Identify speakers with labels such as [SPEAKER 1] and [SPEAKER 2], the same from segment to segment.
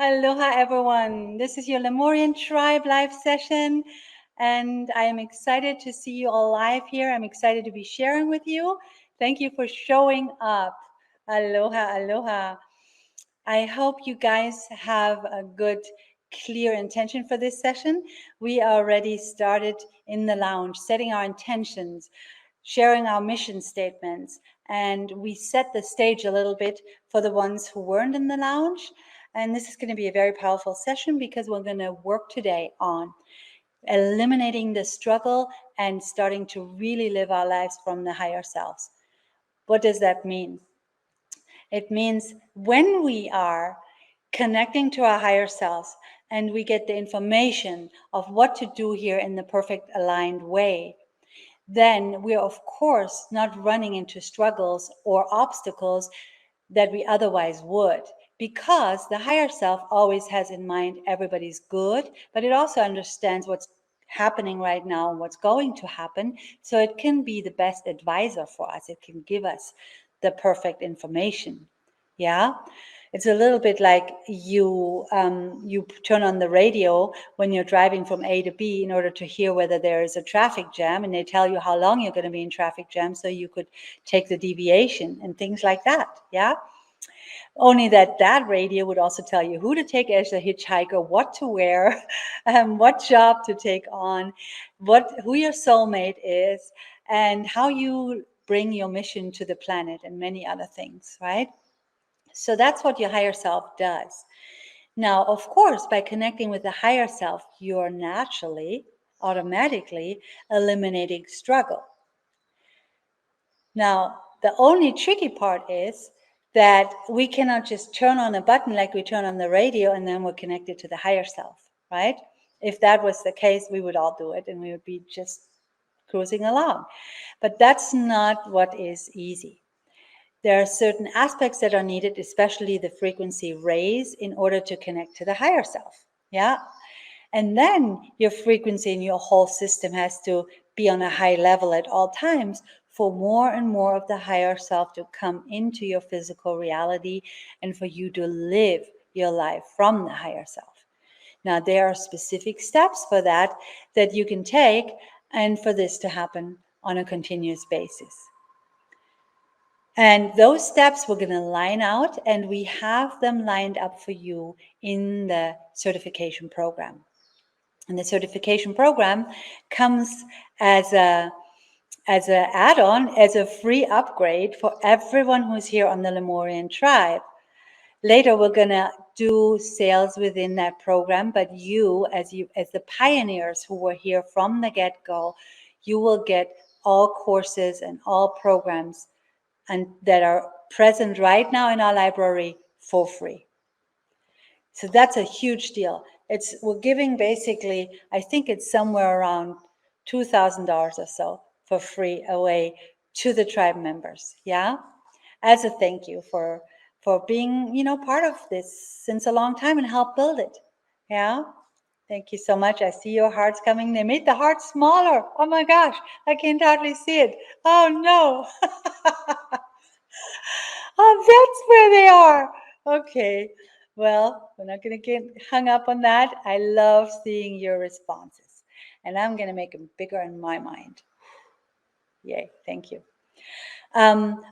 [SPEAKER 1] Aloha, everyone. This is your Lemurian Tribe live session, and I am excited to see you all live here. I'm excited to be sharing with you. Thank you for showing up. Aloha, aloha. I hope you guys have a good, clear intention for this session. We already started in the lounge, setting our intentions, sharing our mission statements, and we set the stage a little bit for the ones who weren't in the lounge. And this is going to be a very powerful session because we're going to work today on eliminating the struggle and starting to really live our lives from the higher selves. What does that mean? It means when we are connecting to our higher selves and we get the information of what to do here in the perfect aligned way, then we're of course not running into struggles or obstacles that we otherwise would, because the higher self always has in mind everybody's good, but it also understands what's happening right now and what's going to happen, so it can be the best advisor for us. It can give us the perfect information. Yeah, it's a little bit like you turn on the radio when you're driving from A to B in order to hear whether there is a traffic jam, and they tell you how long you're going to be in traffic jam so you could take the deviation and things like that. Yeah, only that radio would also tell you who to take as a hitchhiker, what to wear, what job to take on, who your soulmate is, and how you bring your mission to the planet, and many other things, right? So that's what your higher self does. Now, of course, by connecting with the higher self, you're naturally, automatically eliminating struggle. Now, the only tricky part is that we cannot just turn on a button like we turn on the radio and then we're connected to the higher self, right? If that was the case, we would all do it and we would be just cruising along. But that's not what is easy. There are certain aspects that are needed, especially the frequency raise, in order to connect to the higher self. Yeah. And then your frequency in your whole system has to be on a high level at all times for more and more of the higher self to come into your physical reality and for you to live your life from the higher self. Now, there are specific steps for that you can take, and for this to happen on a continuous basis. And those steps we're going to line out, and we have them lined up for you in the certification program. And the certification program comes as an add-on, as a free upgrade for everyone who's here on the Lemurian Tribe. Later, we're going to do sales within that program, but you, as the pioneers who were here from the get-go, you will get all courses and all programs and that are present right now in our library for free. So that's a huge deal. We're giving basically, I think it's somewhere around $2,000 or so for free away to the tribe members. Yeah, as a thank you for being part of this since a long time and help build it. Yeah. Thank you so much. I see your hearts coming. They made the heart smaller. Oh my gosh, I can hardly see it. Oh no. Oh, that's where they are. Okay. Well, we're not going to get hung up on that. I love seeing your responses, and I'm going to make them bigger in my mind. Yay. Thank you.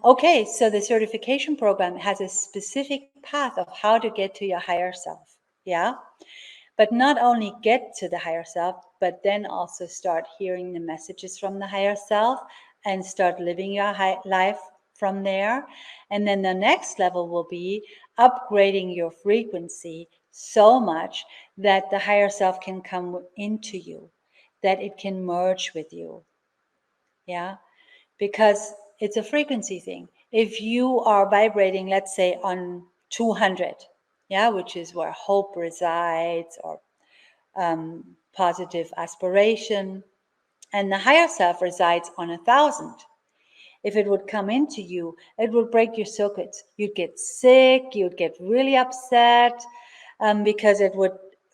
[SPEAKER 1] Okay, so the certification program has a specific path of how to get to your higher self. Yeah. But not only get to the higher self, but then also start hearing the messages from the higher self and start living your life from there. And then the next level will be upgrading your frequency so much that the higher self can come into you, that it can merge with you. Yeah, because it's a frequency thing. If you are vibrating, let's say on 200, yeah, which is where hope resides, or positive aspiration, and the higher self resides on 1,000. If it would come into you, it would break your circuits. You'd get sick, you'd get really upset, because it would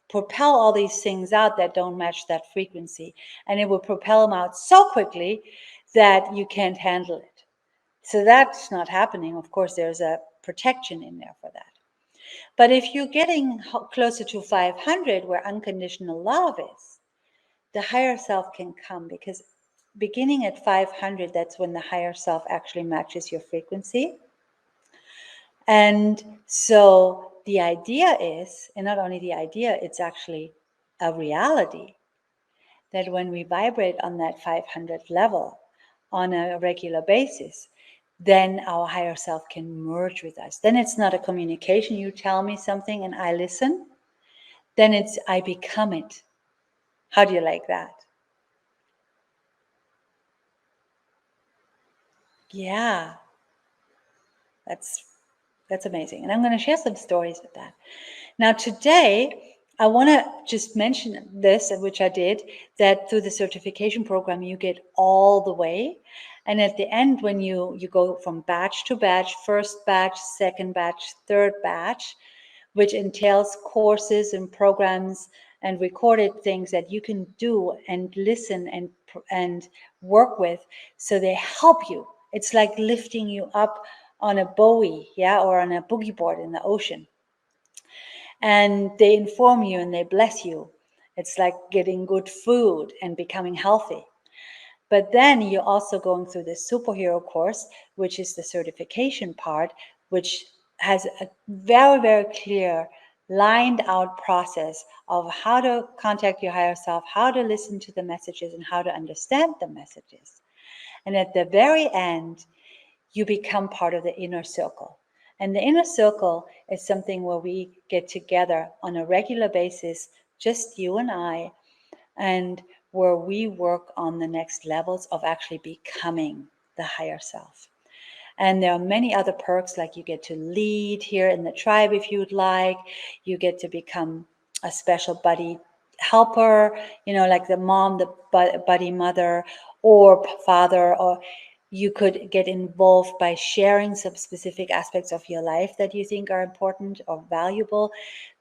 [SPEAKER 1] propel all these things out that don't match that frequency. And it would propel them out so quickly that you can't handle it. So that's not happening. Of course, there's a protection in there for that. But if you're getting closer to 500, where unconditional love is, the higher self can come, because beginning at 500, that's when the higher self actually matches your frequency. And so the idea is, and not only the idea, it's actually a reality, that when we vibrate on that 500 level on a regular basis, then our higher self can merge with us. Then it's not a communication, you tell me something and I listen. Then it's I become it. How do you like that? Yeah, that's amazing. And I'm going to share some stories with that. Now today, I want to just mention this, which I did, that through the certification program, you get all the way. And at the end, when you go from batch to batch, first batch, second batch, third batch, which entails courses and programs and recorded things that you can do and listen and work with, so they help you. It's like lifting you up on a buoy, yeah, or on a boogie board in the ocean. And they inform you and they bless you. It's like getting good food and becoming healthy. But then you're also going through the superhero course, which is the certification part, which has a very, very clear lined out process of how to contact your higher self, how to listen to the messages, and how to understand the messages. And at the very end, you become part of the inner circle. And the inner circle is something where we get together on a regular basis, just you and I, and where we work on the next levels of actually becoming the higher self. And there are many other perks, like you get to lead here in the tribe if you'd like. You get to become a special buddy helper, like the mom, the buddy mother or father, or you could get involved by sharing some specific aspects of your life that you think are important or valuable.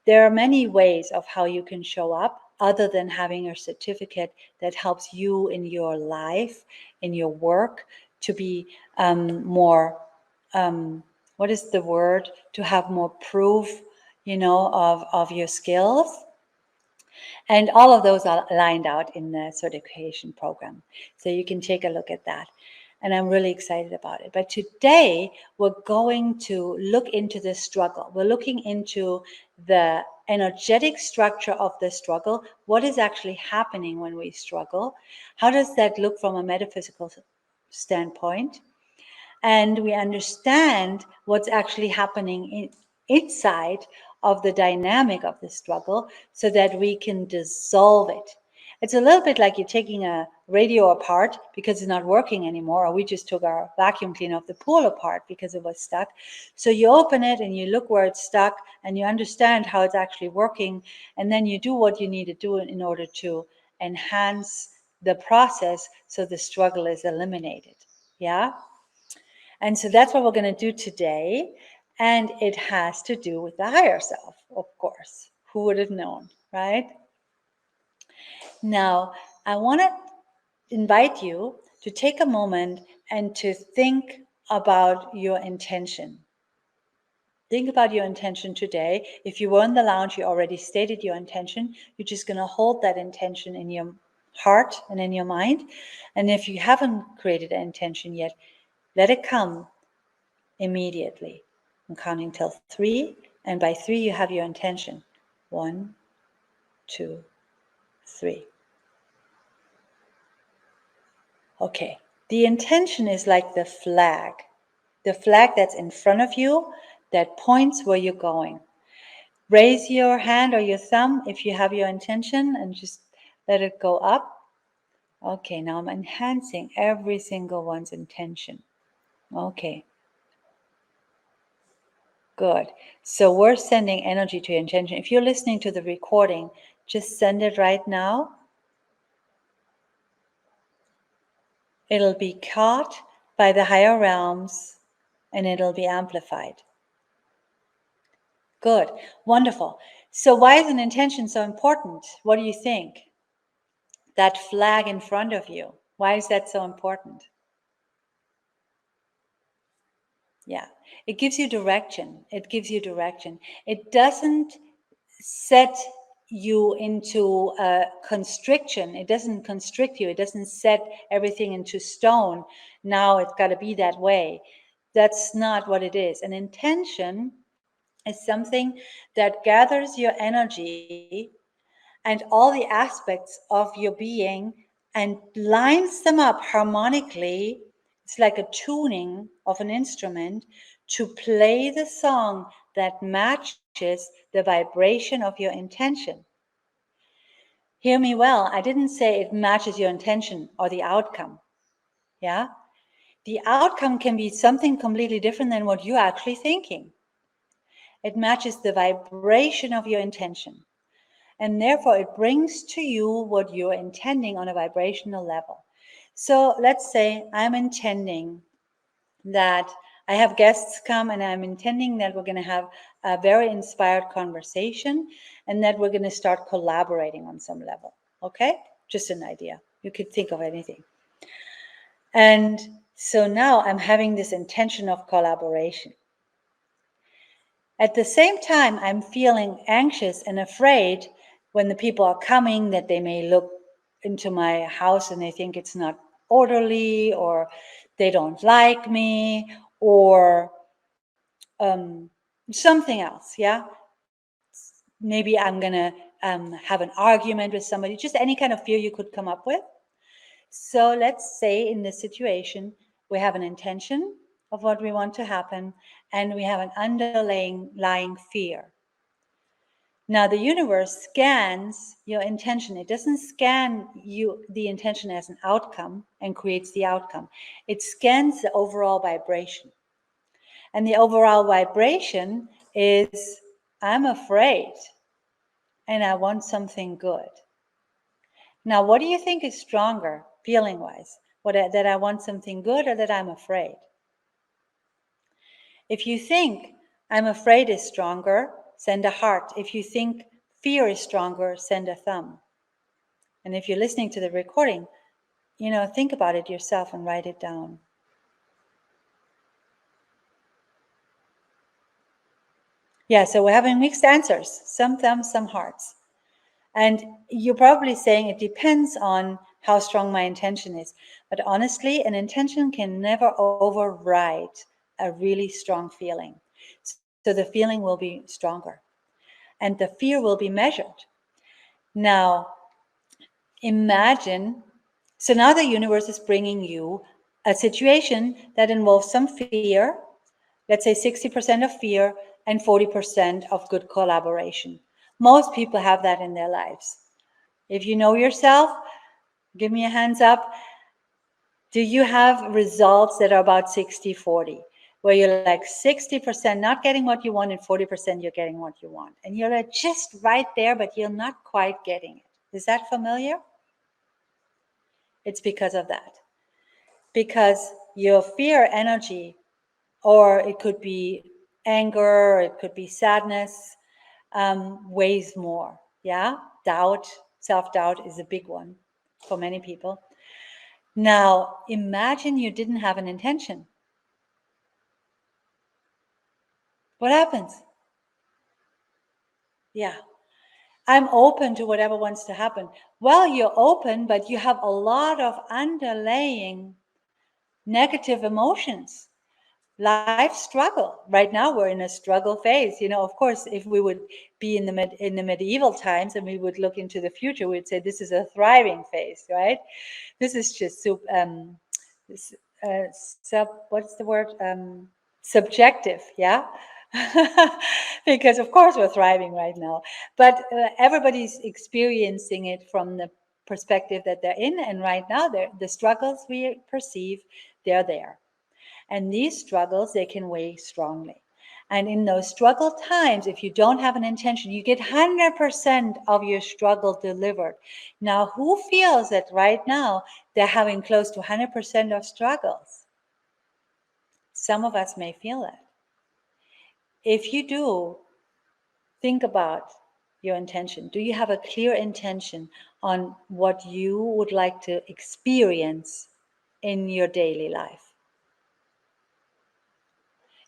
[SPEAKER 1] There are many ways of how you can show up other than having a certificate that helps you in your life, in your work, to be more, what is the word? To have more proof, of your skills. And all of those are lined out in the certification program. So you can take a look at that. And I'm really excited about it. But today, we're going to look into the struggle. We're looking into the energetic structure of the struggle. What is actually happening when we struggle? How does that look from a metaphysical standpoint? And we understand what's actually happening inside of the dynamic of the struggle, so that we can dissolve it. It's a little bit like you're taking a radio apart because it's not working anymore, or we just took our vacuum cleaner of the pool apart because it was stuck. So you open it and you look where it's stuck and you understand how it's actually working, and then you do what you need to do in order to enhance the process so the struggle is eliminated. Yeah? And so that's what we're going to do today. And it has to do with the higher self, of course. Who would have known, right? Now, I want to invite you to take a moment and to think about your intention. Think about your intention today. If you were in the lounge, you already stated your intention. You're just going to hold that intention in your heart and in your mind. And if you haven't created an intention yet, let it come immediately. I'm counting till 3, and by 3 you have your intention. 1, 2, 3. Okay, the intention is like the flag that's in front of you that points where you're going. Raise your hand or your thumb if you have your intention and just let it go up. Okay, now I'm enhancing every single one's intention. Okay. Good. So we're sending energy to your intention. If you're listening to the recording, just send it right now. It'll be caught by the higher realms and it'll be amplified. Good. Wonderful. So why is an intention so important? What do you think? That flag in front of you. Why is that so important? Yeah. It gives you direction. It gives you direction. It doesn't set you into a constriction. It doesn't constrict you. It doesn't set everything into stone. Now it's got to be that way. That's not what it is. An intention is something that gathers your energy and all the aspects of your being and lines them up harmonically. It's like a tuning of an instrument to play the song that matches the vibration of your intention. Hear me well, I didn't say it matches your intention or the outcome. Yeah? The outcome can be something completely different than what you're actually thinking. It matches the vibration of your intention. And therefore, it brings to you what you're intending on a vibrational level. So let's say I'm intending that I have guests come, and I'm intending that we're going to have a very inspired conversation and that we're going to start collaborating on some level. Okay? Just an idea. You could think of anything. And so now I'm having this intention of collaboration. At the same time, I'm feeling anxious and afraid when the people are coming that they may look into my house and they think it's not orderly, or they don't like me, or something else. Yeah, maybe I'm gonna have an argument with somebody. Just any kind of fear you could come up with. So let's say in this situation we have an intention of what we want to happen, and we have an underlying fear. Now the universe scans your intention. It doesn't scan you the intention as an outcome and creates the outcome. It scans the overall vibration. And the overall vibration is, I'm afraid and I want something good. Now, what do you think is stronger feeling wise? That I want something good or that I'm afraid? If you think I'm afraid is stronger, send a heart. If you think fear is stronger, send a thumb. And if you're listening to the recording, think about it yourself and write it down. Yeah, so we're having mixed answers, some thumbs, some hearts. And you're probably saying it depends on how strong my intention is. But honestly, an intention can never override a really strong feeling. So the feeling will be stronger and the fear will be measured. Now, imagine, so now the universe is bringing you a situation that involves some fear, let's say 60% of fear and 40% of good collaboration. Most people have that in their lives. If you know yourself, give me a hands up. Do you have results that are about 60-40, where you're like 60% not getting what you want and 40% you're getting what you want? And you're like just right there, but you're not quite getting it. Is that familiar? It's because of that. Because your fear energy, or it could be anger, or it could be sadness, weighs more. Yeah, doubt, self-doubt is a big one for many people. Now, imagine you didn't have an intention. What happens? Yeah, I'm open to whatever wants to happen. Well, you're open, but you have a lot of underlying negative emotions. Life struggle. Right now we're in a struggle phase. Of course, if we would be in the medieval times and we would look into the future, we'd say this is a thriving phase, right? This is just what's the word? Subjective, yeah. Because of course we're thriving right now, but everybody's experiencing it from the perspective that they're in, and right now the struggles we perceive, they're there. And these struggles, they can weigh strongly. And in those struggle times, if you don't have an intention, you get 100% of your struggle delivered. Now, who feels that right now they're having close to 100% of struggles? Some of us may feel that. If you do, think about your intention. Do you have a clear intention on what you would like to experience in your daily life?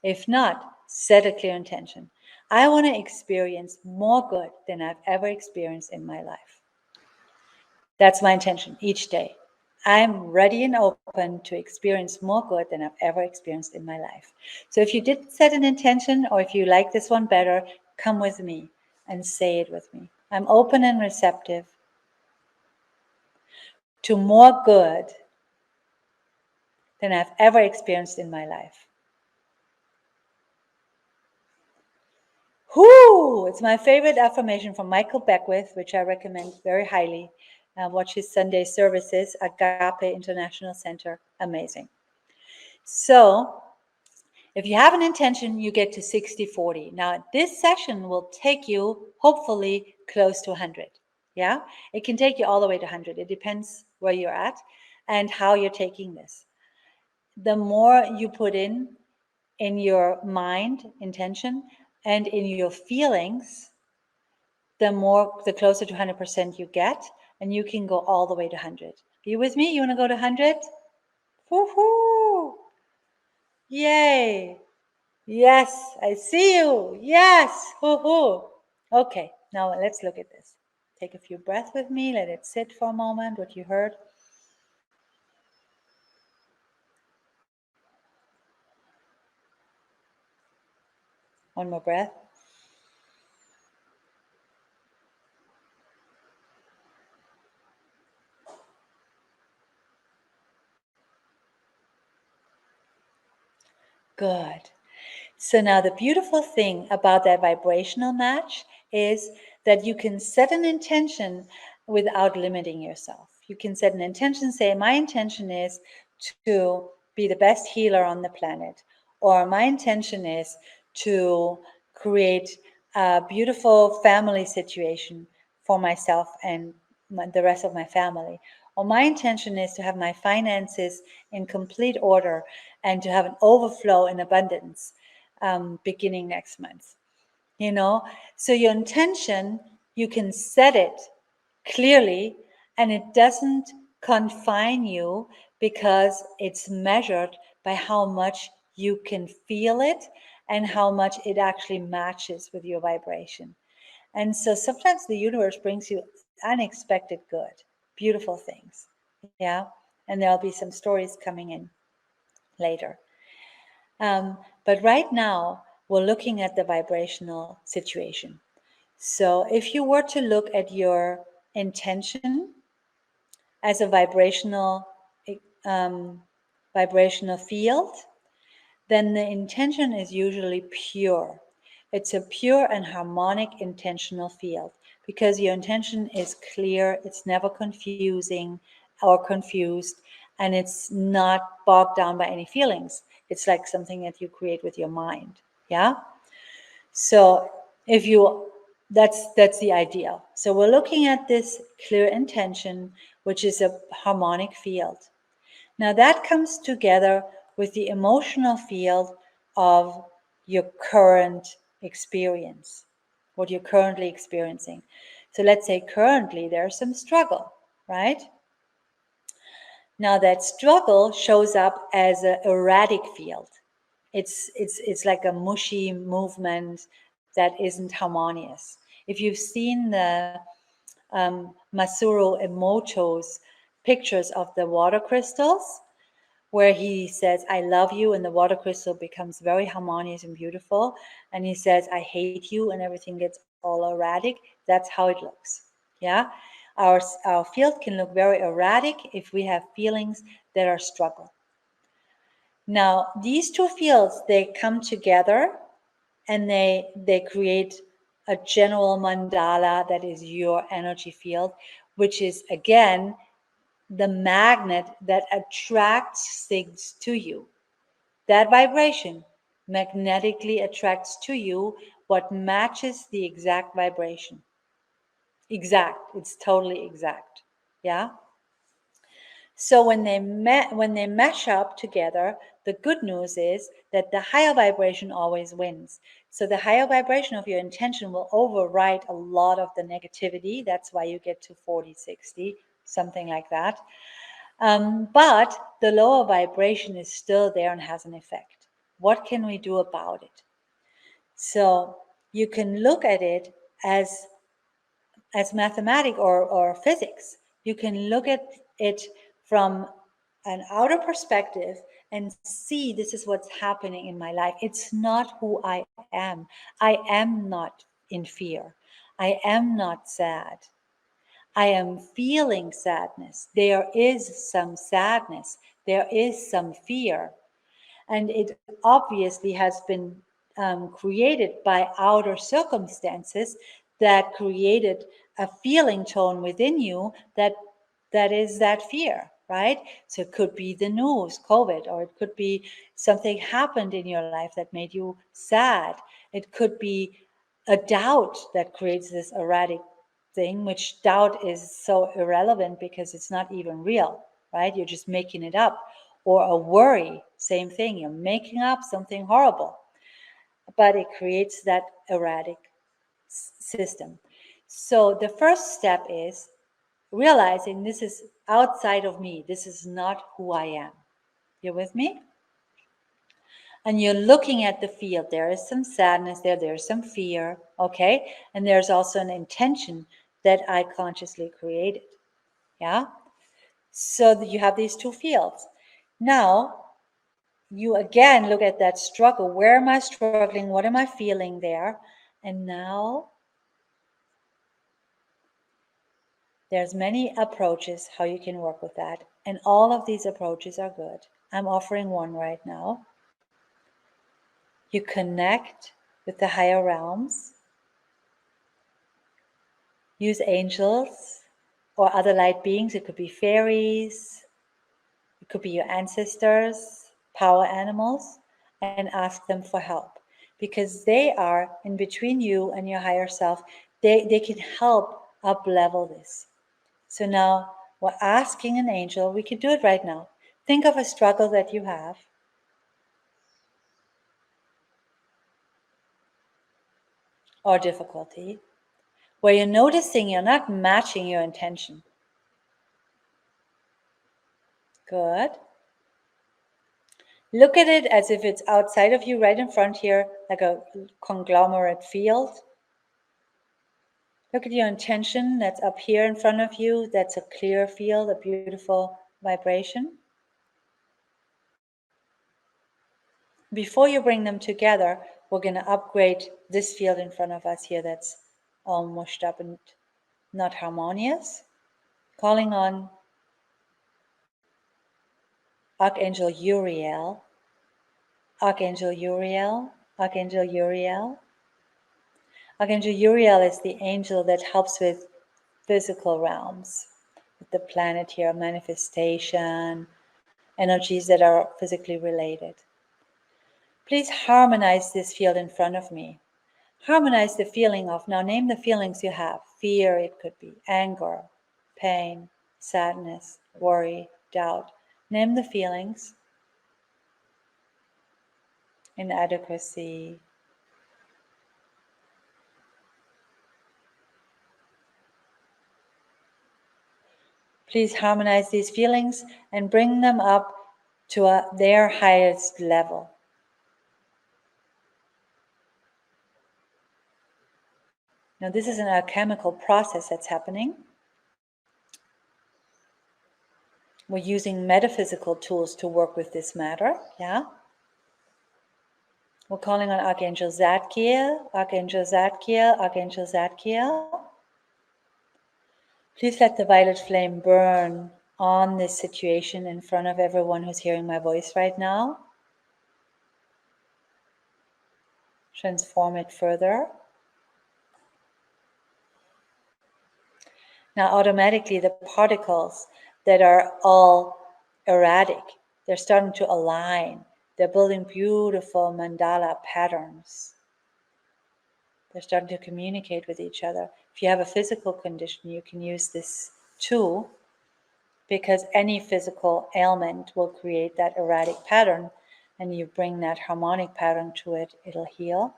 [SPEAKER 1] If not, set a clear intention. I want to experience more good than I've ever experienced in my life. That's my intention each day. I'm ready and open to experience more good than I've ever experienced in my life. So if you didn't set an intention, or if you like this one better, come with me and say it with me. I'm open and receptive to more good than I've ever experienced in my life. Whoo! It's my favorite affirmation from Michael Beckwith, which I recommend very highly. Watch his Sunday services, Agape International Center. Amazing. So, if you have an intention, you get to 60-40. Now, this session will take you, hopefully, close to 100. Yeah? It can take you all the way to 100. It depends where you're at and how you're taking this. The more you put in your mind, intention, and in your feelings, the closer to 100% you get, and you can go all the way to 100. Are you with me? You want to go to 100? Woohoo! Yay! Yes, I see you. Yes, woohoo! Okay, now let's look at this. Take a few breaths with me. Let it sit for a moment, what you heard. One more breath. Good. So now the beautiful thing about that vibrational match is that you can set an intention without limiting yourself. You can set an intention, say, my intention is to be the best healer on the planet, or my intention is to create a beautiful family situation for myself and the rest of my family. Or my intention is to have my finances in complete order and to have an overflow in abundance beginning next month. You know, so your intention, you can set it clearly and it doesn't confine you because it's measured by how much you can feel it and how much it actually matches with your vibration. And so sometimes the universe brings you unexpected good, beautiful things. Yeah. And there'll be some stories coming in later. But right now, we're looking at the vibrational situation. So if you were to look at your intention as a um, vibrational field, then the intention is usually pure. It's a pure and harmonic intentional field because your intention is clear, it's never confusing or confused, and it's not bogged down by any feelings. It's like something that you create with your mind. Yeah? So if you that's the ideal. So we're looking at this clear intention, which is a harmonic field. Now that comes together with the emotional field of your current experience, what you're currently experiencing. So let's say currently there's some struggle, right? Now that struggle shows up as an erratic field. It's like a mushy movement that isn't harmonious. If you've seen the Masaru Emoto's pictures of the water crystals, where he says, I love you, and the water crystal becomes very harmonious and beautiful. And he says, I hate you, and everything gets all erratic. That's how it looks. Yeah. Our field can look very erratic if we have feelings that are struggle. Now, these two fields, they come together and they create a general mandala that is your energy field, which is, again, the magnet that attracts things to you. That vibration magnetically attracts to you what matches the exact vibration. Exact. It's totally exact. Yeah. So when they mesh up together, the good news is that the higher vibration always wins. So the higher vibration of your intention will override a lot of the negativity. That's why you get to 40-60, something like that. But the lower vibration is still there and has an effect. What can we do about it? So you can look at it as mathematics or physics. You can look at it from an outer perspective and see this is what's happening in my life. It's not who I am. I am not in fear. I am not sad. I am feeling sadness. There is some sadness. There is some fear. And it obviously has been created by outer circumstances that created a feeling tone within you that is that fear, right? So it could be the news, COVID, or it could be something happened in your life that made you sad. It could be a doubt that creates this erratic thing, which doubt is so irrelevant because it's not even real, right? You're just making it up. Or a worry, same thing, you're making up something horrible, but it creates that erratic system. So the first step is realizing this is outside of me. This is not who I am. You're with me? And you're looking at the field. There is some sadness there, there's some fear, okay? And there's also an intention that I consciously created, yeah? So that you have these two fields. Now, you again look at that struggle. Where am I struggling? What am I feeling there? And now there's many approaches how you can work with that. And all of these approaches are good. I'm offering one right now. You connect with the higher realms. Use angels or other light beings. It could be fairies. It could be your ancestors, power animals, and ask them for help. Because they are in between you and your higher self. They can help up level this. So now we're asking an angel, we could do it right now. Think of a struggle that you have. Or difficulty, where you're noticing you're not matching your intention. Good. Look at it as if it's outside of you, right in front here, like a conglomerate field. Look at your intention that's up here in front of you. That's a clear field, a beautiful vibration. Before you bring them together, we're going to upgrade this field in front of us here that's all mushed up and not harmonious. Calling on Archangel Uriel, Archangel Uriel, Archangel Uriel. Archangel Uriel is the angel that helps with physical realms, with the planet here, manifestation, energies that are physically related. Please harmonize this field in front of me. Harmonize the feeling of, now name the feelings you have. Fear, it could be anger, pain, sadness, worry, doubt. Name the feelings. Inadequacy. Please harmonize these feelings and bring them up to their highest level. Now, this is an alchemical process that's happening. We're using metaphysical tools to work with this matter, yeah? We're calling on Archangel Zadkiel, Archangel Zadkiel, Archangel Zadkiel. Please let the violet flame burn on this situation in front of everyone who's hearing my voice right now. Transform it further. Now, automatically, the particles that are all erratic, they're starting to align. They're building beautiful mandala patterns. They're starting to communicate with each other. If you have a physical condition, you can use this too, because any physical ailment will create that erratic pattern, and you bring that harmonic pattern to it, it'll heal.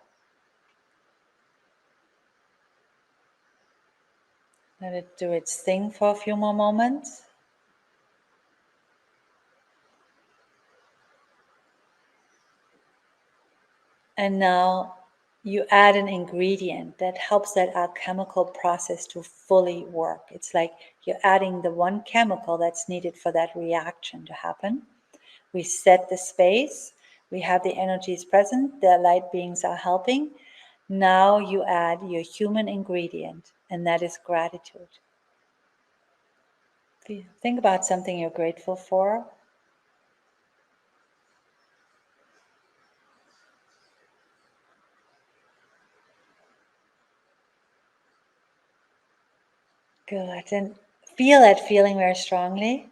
[SPEAKER 1] Let it do its thing for a few more moments. And now you add an ingredient that helps that alchemical process to fully work. It's like you're adding the one chemical that's needed for that reaction to happen. We set the space, we have the energies present, the light beings are helping. Now you add your human ingredient, and that is gratitude. Think about something you're grateful for. Good. And feel that feeling very strongly.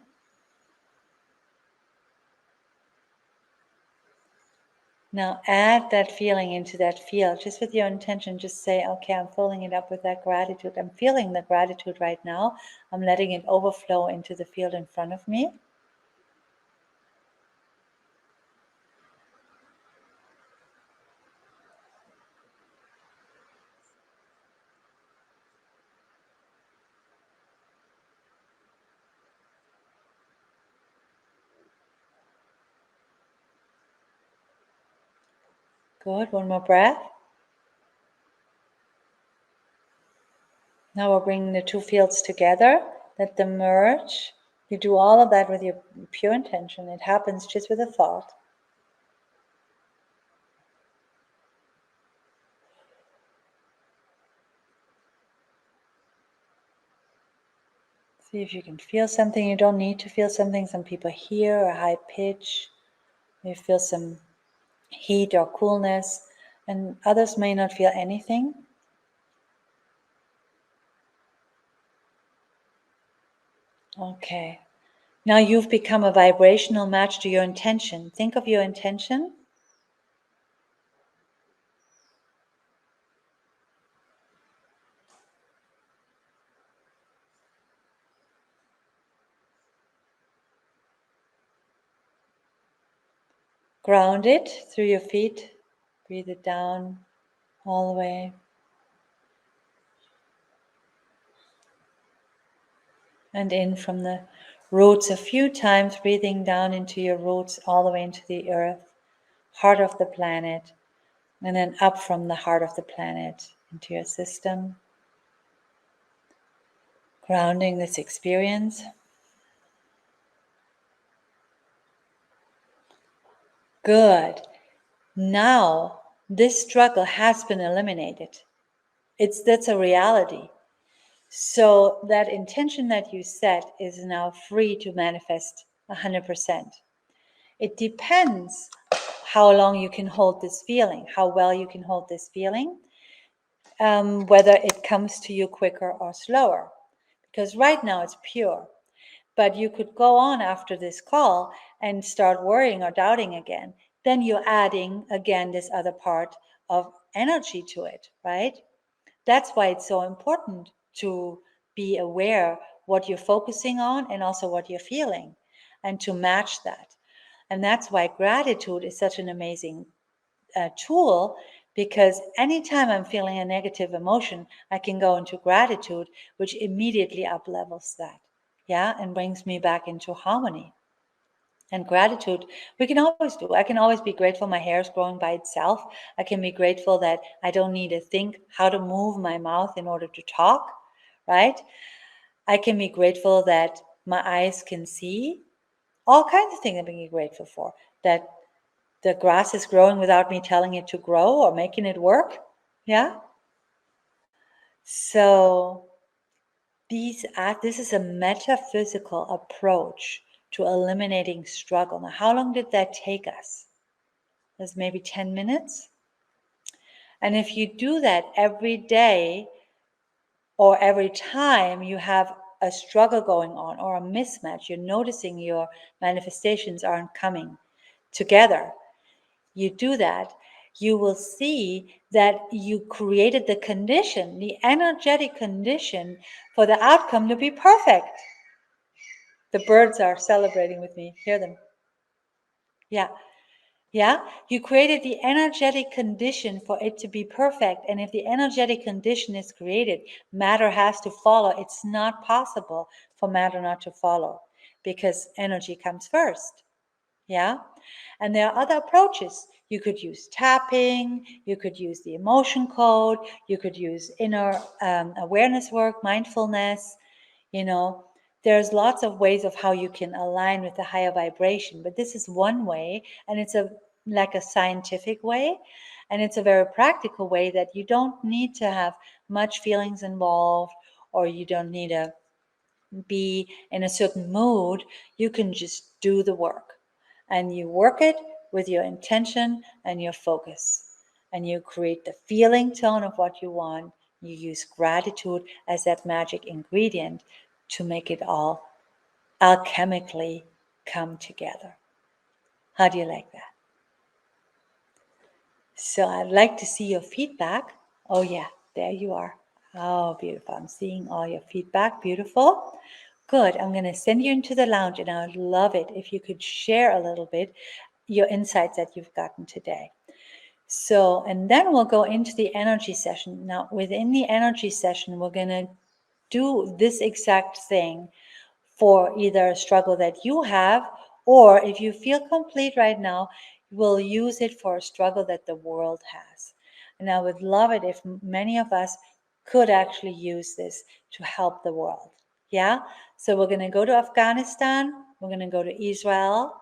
[SPEAKER 1] Now add that feeling into that field, just with your intention. Just say, okay, I'm filling it up with that gratitude. I'm feeling the gratitude right now. I'm letting it overflow into the field in front of me. Good. One more breath. Now we're bringing the two fields together. Let them merge. You do all of that with your pure intention. It happens just with a thought. See if you can feel something. You don't need to feel something. Some people hear a high pitch. You feel some heat or coolness, and others may not feel anything. Okay. Now you've become a vibrational match to your intention. Think of your intention. Ground it through your feet. Breathe it down all the way. And in from the roots a few times, breathing down into your roots all the way into the earth, heart of the planet, and then up from the heart of the planet into your system. Grounding this experience. Good. Now this struggle has been eliminated. That's a reality. So that intention that you set is now free to manifest 100%. It depends how long you can hold this feeling, how well you can hold this feeling, whether it comes to you quicker or slower. Because right now it's pure. But you could go on after this call and start worrying or doubting again. Then you're adding again this other part of energy to it, right? That's why it's so important to be aware what you're focusing on and also what you're feeling, and to match that. And that's why gratitude is such an amazing tool, because anytime I'm feeling a negative emotion, I can go into gratitude, which immediately up levels that, yeah, and brings me back into harmony. And gratitude, we can always do. I can always be grateful my hair is growing by itself. I can be grateful that I don't need to think how to move my mouth in order to talk, right? I can be grateful that my eyes can see. All kinds of things I'm being grateful for. That the grass is growing without me telling it to grow or making it work. Yeah. So this is a metaphysical approach to eliminating struggle. Now, how long did that take us? That's maybe 10 minutes. And if you do that every day or every time you have a struggle going on or a mismatch, you're noticing your manifestations aren't coming together. You do that, you will see that you created the condition, the energetic condition for the outcome to be perfect. The birds are celebrating with me. Hear them. Yeah. Yeah. You created the energetic condition for it to be perfect. And if the energetic condition is created, matter has to follow. It's not possible for matter not to follow, because energy comes first. Yeah. And there are other approaches. You could use tapping, you could use the emotion code, you could use inner awareness work, mindfulness. There's lots of ways of how you can align with the higher vibration, but this is one way, and it's like a scientific way, and it's a very practical way that you don't need to have much feelings involved, or you don't need to be in a certain mood. You can just do the work, and you work it with your intention and your focus, and you create the feeling tone of what you want. You use gratitude as that magic ingredient to make it all alchemically come together. How do you like that? So I'd like to see your feedback. Oh yeah, there you are. Oh, beautiful. I'm seeing all your feedback. Beautiful. Good. I'm going to send you into the lounge, and I would love it if you could share a little bit your insights that you've gotten today. So, and then we'll go into the energy session. Now, within the energy session, we're going to do this exact thing for either a struggle that you have, or if you feel complete right now, we'll use it for a struggle that the world has. And I would love it if many of us could actually use this to help the world. Yeah? So we're going to go to Afghanistan, we're going to go to Israel,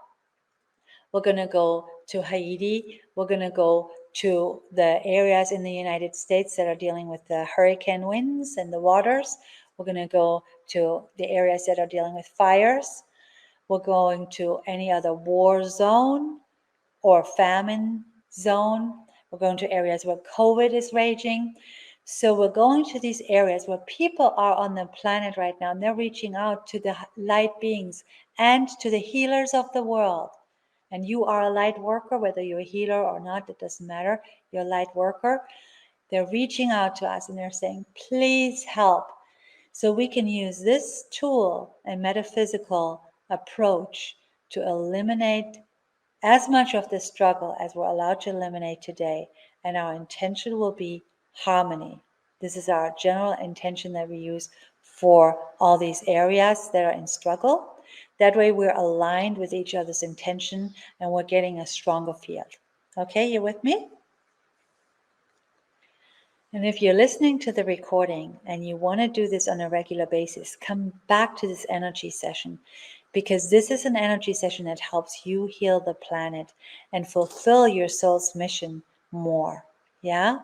[SPEAKER 1] we're going to go to Haiti, we're going to go to the areas in the United States that are dealing with the hurricane winds and the waters. We're going to go to the areas that are dealing with fires. We're going to any other war zone or famine zone. We're going to areas where COVID is raging. So we're going to these areas where people are on the planet right now, and they're reaching out to the light beings and to the healers of the world. And you are a light worker, whether you're a healer or not, it doesn't matter. You're a light worker. They're reaching out to us and they're saying, please help. So we can use this tool and metaphysical approach to eliminate as much of the struggle as we're allowed to eliminate today. And our intention will be harmony. This is our general intention that we use for all these areas that are in struggle. That way we're aligned with each other's intention and we're getting a stronger field. Okay, you with me? And if you're listening to the recording and you want to do this on a regular basis, come back to this energy session, because this is an energy session that helps you heal the planet and fulfill your soul's mission more. Yeah?